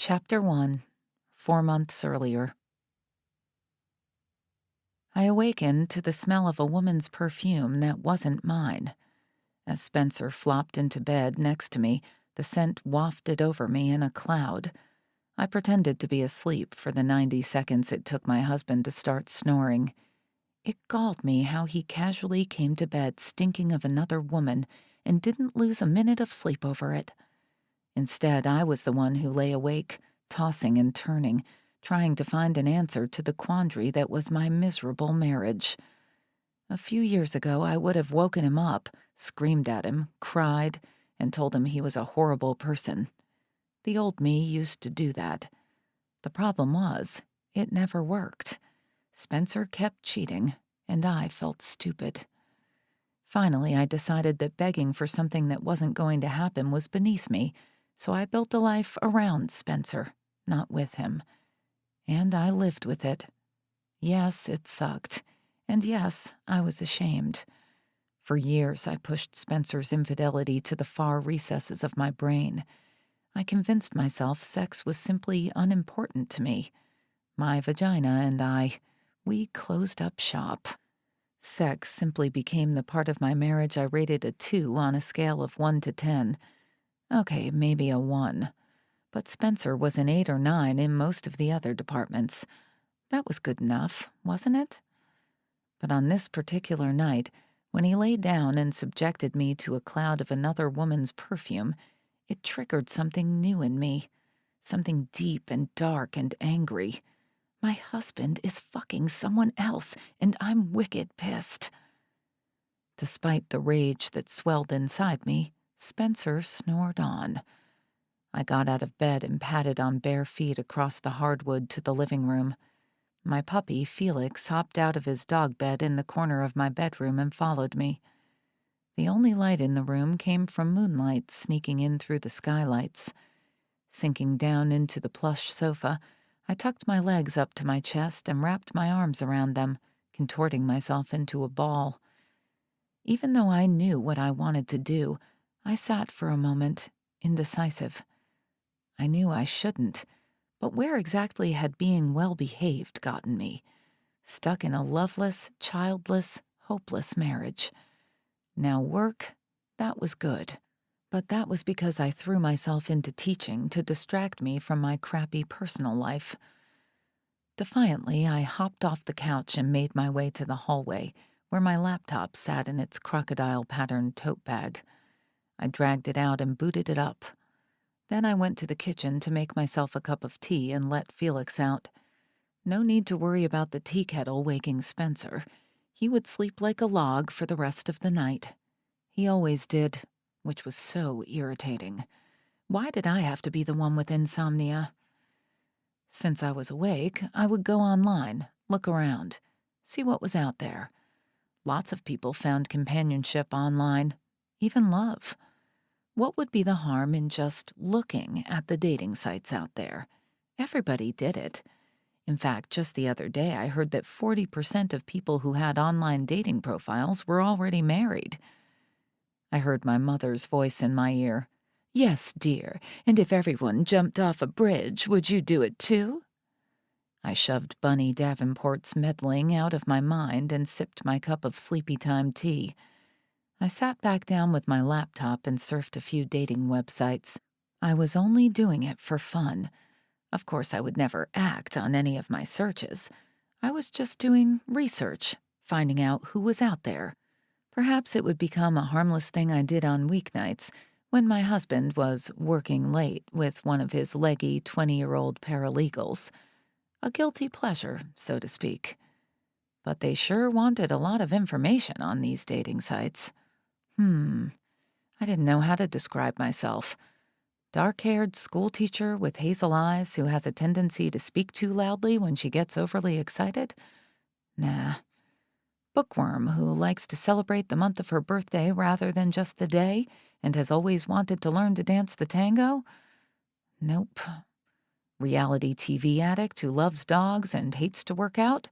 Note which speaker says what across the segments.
Speaker 1: Chapter 1. 4 months earlier. I awakened to the smell of a woman's perfume that wasn't mine. As Spencer flopped into bed next to me, the scent wafted over me in a cloud. I pretended to be asleep for the 90 seconds it took my husband to start snoring. It galled me how he casually came to bed stinking of another woman and didn't lose a minute of sleep over it. Instead, I was the one who lay awake, tossing and turning, trying to find an answer to the quandary that was my miserable marriage. A few years ago, I would have woken him up, screamed at him, cried, and told him he was a horrible person. The old me used to do that. The problem was, it never worked. Spencer kept cheating, and I felt stupid. Finally, I decided that begging for something that wasn't going to happen was beneath me, so I built a life around Spencer, not with him. And I lived with it. Yes, it sucked. And yes, I was ashamed. For years, I pushed Spencer's infidelity to the far recesses of my brain. I convinced myself sex was simply unimportant to me. My vagina and I, we closed up shop. Sex simply became the part of my marriage I rated a 2 on a scale of 1 to 10. Okay, maybe a 1. But Spencer was an 8 or 9 in most of the other departments. That was good enough, wasn't it? But on this particular night, when he lay down and subjected me to a cloud of another woman's perfume, it triggered something new in me. Something deep and dark and angry. My husband is fucking someone else, and I'm wicked pissed. Despite the rage that swelled inside me, Spencer snored on. I got out of bed and padded on bare feet across the hardwood to the living room. My puppy, Felix, hopped out of his dog bed in the corner of my bedroom and followed me. The only light in the room came from moonlight sneaking in through the skylights. Sinking down into the plush sofa, I tucked my legs up to my chest and wrapped my arms around them, contorting myself into a ball. Even though I knew what I wanted to do, I sat for a moment, indecisive. I knew I shouldn't, but where exactly had being well-behaved gotten me? Stuck in a loveless, childless, hopeless marriage. Now work, that was good. But that was because I threw myself into teaching to distract me from my crappy personal life. Defiantly, I hopped off the couch and made my way to the hallway, where my laptop sat in its crocodile-patterned tote bag. I dragged it out and booted it up. Then I went to the kitchen to make myself a cup of tea and let Felix out. No need to worry about the tea kettle waking Spencer. He would sleep like a log for the rest of the night. He always did, which was so irritating. Why did I have to be the one with insomnia? Since I was awake, I would go online, look around, see what was out there. Lots of people found companionship online, even love. What would be the harm in just looking at the dating sites out there? Everybody did it. In fact, just the other day I heard that 40% of people who had online dating profiles were already married. I heard my mother's voice in my ear. "Yes, dear, and if everyone jumped off a bridge, would you do it too?" I shoved Bunny Davenport's meddling out of my mind and sipped my cup of sleepy-time tea. I sat back down with my laptop and surfed a few dating websites. I was only doing it for fun. Of course, I would never act on any of my searches. I was just doing research, finding out who was out there. Perhaps it would become a harmless thing I did on weeknights, when my husband was working late with one of his leggy 20-year-old paralegals. A guilty pleasure, so to speak. But they sure wanted a lot of information on these dating sites. I didn't know how to describe myself. Dark-haired schoolteacher with hazel eyes who has a tendency to speak too loudly when she gets overly excited? Nah. Bookworm who likes to celebrate the month of her birthday rather than just the day and has always wanted to learn to dance the tango? Nope. Reality TV addict who loves dogs and hates to work out?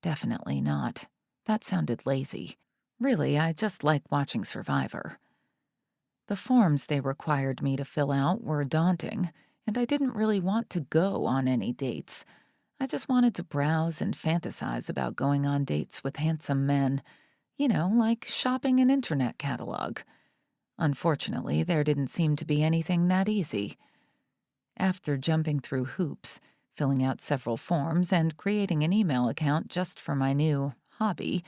Speaker 1: Definitely not. That sounded lazy. Really, I just like watching Survivor. The forms they required me to fill out were daunting, and I didn't really want to go on any dates. I just wanted to browse and fantasize about going on dates with handsome men, like shopping an internet catalog. Unfortunately, there didn't seem to be anything that easy. After jumping through hoops, filling out several forms, and creating an email account just for my new hobby,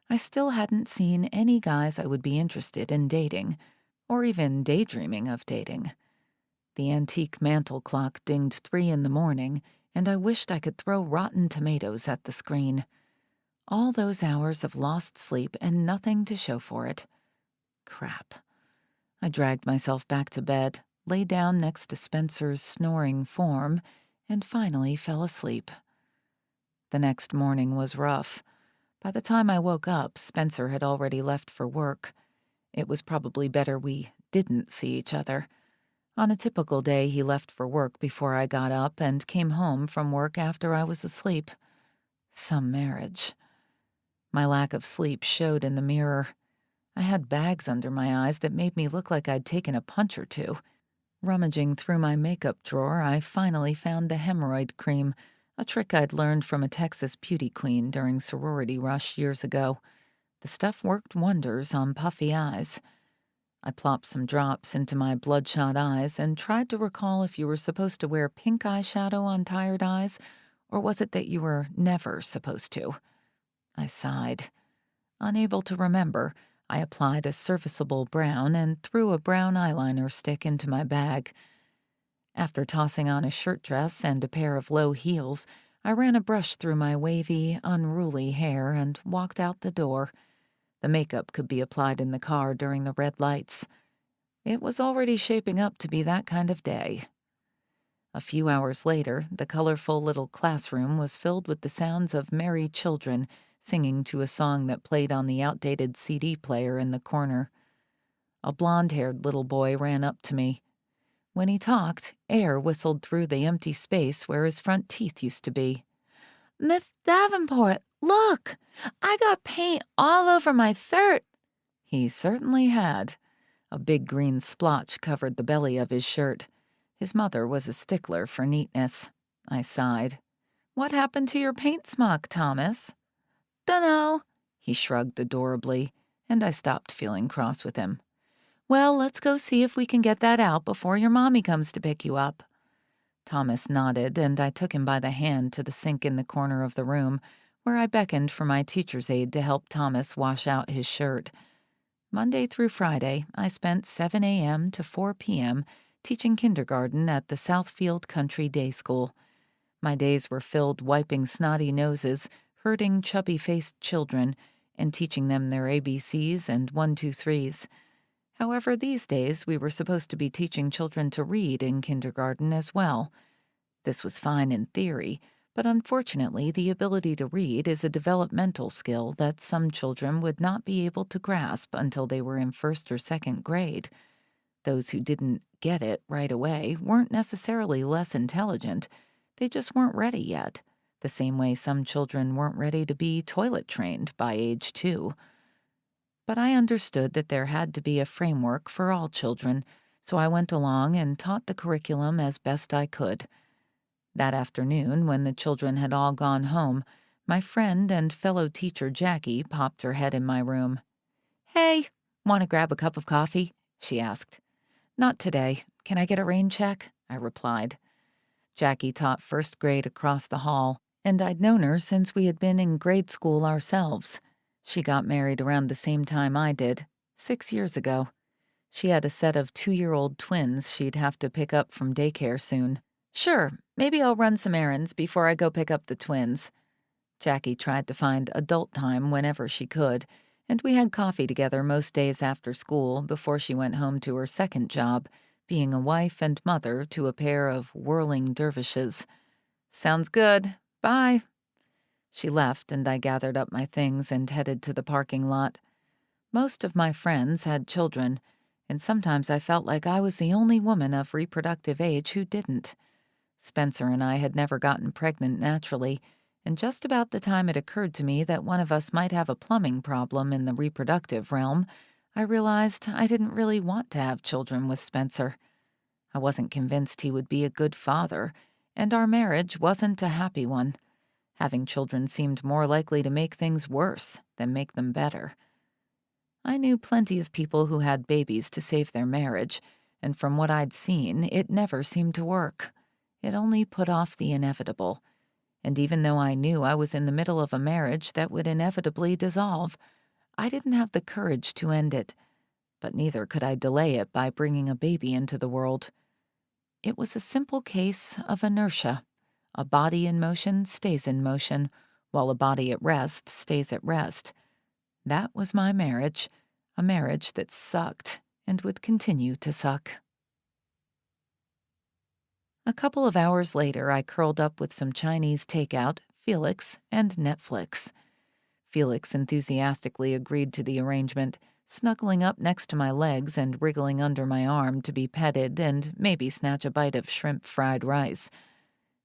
Speaker 1: I still hadn't seen any guys I would be interested in dating, or even daydreaming of dating. The antique mantel clock dinged 3 in the morning, and I wished I could throw rotten tomatoes at the screen. All those hours of lost sleep and nothing to show for it. Crap. I dragged myself back to bed, lay down next to Spencer's snoring form, and finally fell asleep. The next morning was rough. By the time I woke up, Spencer had already left for work. It was probably better we didn't see each other. On a typical day, he left for work before I got up and came home from work after I was asleep. Some marriage. My lack of sleep showed in the mirror. I had bags under my eyes that made me look like I'd taken a punch or two. Rummaging through my makeup drawer, I finally found the hemorrhoid cream, a trick I'd learned from a Texas beauty queen during sorority rush years ago. The stuff worked wonders on puffy eyes. I plopped some drops into my bloodshot eyes and tried to recall if you were supposed to wear pink eyeshadow on tired eyes, or was it that you were never supposed to? I sighed. Unable to remember, I applied a serviceable brown and threw a brown eyeliner stick into my bag. After tossing on a shirt dress and a pair of low heels, I ran a brush through my wavy, unruly hair and walked out the door. The makeup could be applied in the car during the red lights. It was already shaping up to be that kind of day. A few hours later, the colorful little classroom was filled with the sounds of merry children singing to a song that played on the outdated CD player in the corner. A blonde-haired little boy ran up to me. When he talked, air whistled through the empty space where his front teeth used to be. "Miss Davenport, look! I got paint all over my shirt." He certainly had. A big green splotch covered the belly of his shirt. His mother was a stickler for neatness. I sighed. "What happened to your paint smock, Thomas?" "Dunno," he shrugged adorably, and I stopped feeling cross with him. "Well, let's go see if we can get that out before your mommy comes to pick you up." Thomas nodded, and I took him by the hand to the sink in the corner of the room, where I beckoned for my teacher's aide to help Thomas wash out his shirt. Monday through Friday, I spent 7 a.m. to 4 p.m. teaching kindergarten at the Southfield Country Day School. My days were filled wiping snotty noses, herding chubby-faced children, and teaching them their ABCs and 1, 2, 3s. However, these days we were supposed to be teaching children to read in kindergarten as well. This was fine in theory, but unfortunately the ability to read is a developmental skill that some children would not be able to grasp until they were in 1st or 2nd grade. Those who didn't get it right away weren't necessarily less intelligent. They just weren't ready yet, the same way some children weren't ready to be toilet trained by age 2. But I understood that there had to be a framework for all children, so I went along and taught the curriculum as best I could. That afternoon, when the children had all gone home, my friend and fellow teacher Jackie popped her head in my room. "Hey, want to grab a cup of coffee?" she asked. "Not today. Can I get a rain check?" I replied. Jackie taught 1st grade across the hall, and I'd known her since we had been in grade school ourselves. She got married around the same time I did, 6 years ago. She had a set of 2-year-old twins she'd have to pick up from daycare soon. "Sure, maybe I'll run some errands before I go pick up the twins." Jackie tried to find adult time whenever she could, and we had coffee together most days after school before she went home to her second job, being a wife and mother to a pair of whirling dervishes. "Sounds good. Bye." She left, and I gathered up my things and headed to the parking lot. Most of my friends had children, and sometimes I felt like I was the only woman of reproductive age who didn't. Spencer and I had never gotten pregnant naturally, and just about the time it occurred to me that one of us might have a plumbing problem in the reproductive realm, I realized I didn't really want to have children with Spencer. I wasn't convinced he would be a good father, and our marriage wasn't a happy one. Having children seemed more likely to make things worse than make them better. I knew plenty of people who had babies to save their marriage, and from what I'd seen, it never seemed to work. It only put off the inevitable. And even though I knew I was in the middle of a marriage that would inevitably dissolve, I didn't have the courage to end it. But neither could I delay it by bringing a baby into the world. It was a simple case of inertia. A body in motion stays in motion, while a body at rest stays at rest. That was my marriage, a marriage that sucked and would continue to suck. A couple of hours later, I curled up with some Chinese takeout, Felix, and Netflix. Felix enthusiastically agreed to the arrangement, snuggling up next to my legs and wriggling under my arm to be petted and maybe snatch a bite of shrimp fried rice.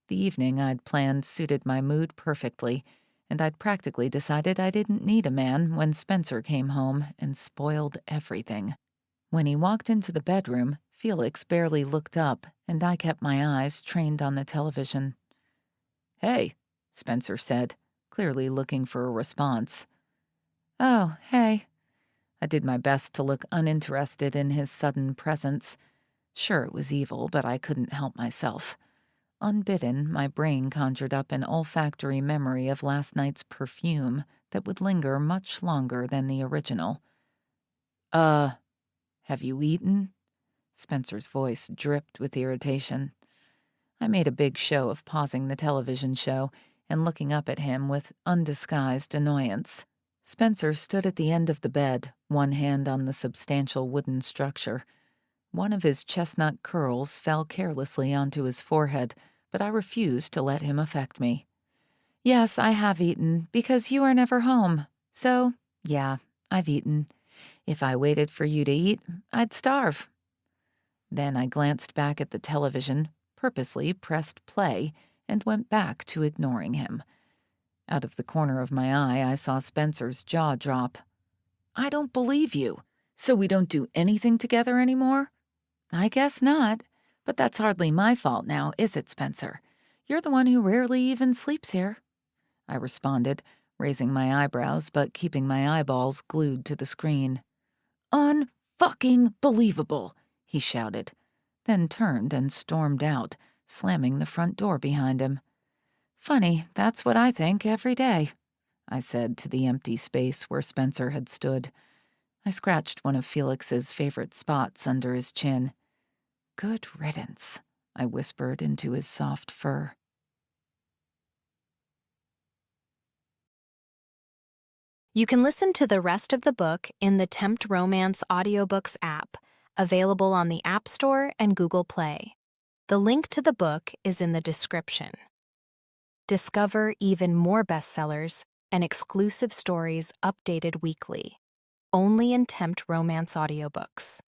Speaker 1: The evening I'd planned suited my mood perfectly, and I'd practically decided I didn't need a man when Spencer came home and spoiled everything. When he walked into the bedroom, Felix barely looked up, and I kept my eyes trained on the television. "Hey," Spencer said, clearly looking for a response. "Oh, hey." I did my best to look uninterested in his sudden presence. Sure, it was evil, but I couldn't help myself. Unbidden, my brain conjured up an olfactory memory of last night's perfume that would linger much longer than the original. Have you eaten?" Spencer's voice dripped with irritation. I made a big show of pausing the television show and looking up at him with undisguised annoyance. Spencer stood at the end of the bed, one hand on the substantial wooden structure. One of his chestnut curls fell carelessly onto his forehead, but I refused to let him affect me. "Yes, I have eaten, because you are never home. So, yeah, I've eaten. If I waited for you to eat, I'd starve." Then I glanced back at the television, purposely pressed play, and went back to ignoring him. Out of the corner of my eye, I saw Spencer's jaw drop. "I don't believe you. So we don't do anything together anymore?" "I guess not. But that's hardly my fault now, is it, Spencer? You're the one who rarely even sleeps here," I responded, raising my eyebrows but keeping my eyeballs glued to the screen. "Un-fucking-believable," he shouted, then turned and stormed out, slamming the front door behind him. "Funny, that's what I think every day," I said to the empty space where Spencer had stood. I scratched one of Felix's favorite spots under his chin. "Good riddance," I whispered into his soft fur.
Speaker 2: You can listen to the rest of the book in the Tempt Romance audiobooks app, available on the App Store and Google Play. The link to the book is in the description. Discover even more bestsellers and exclusive stories updated weekly, only in Tempt Romance audiobooks.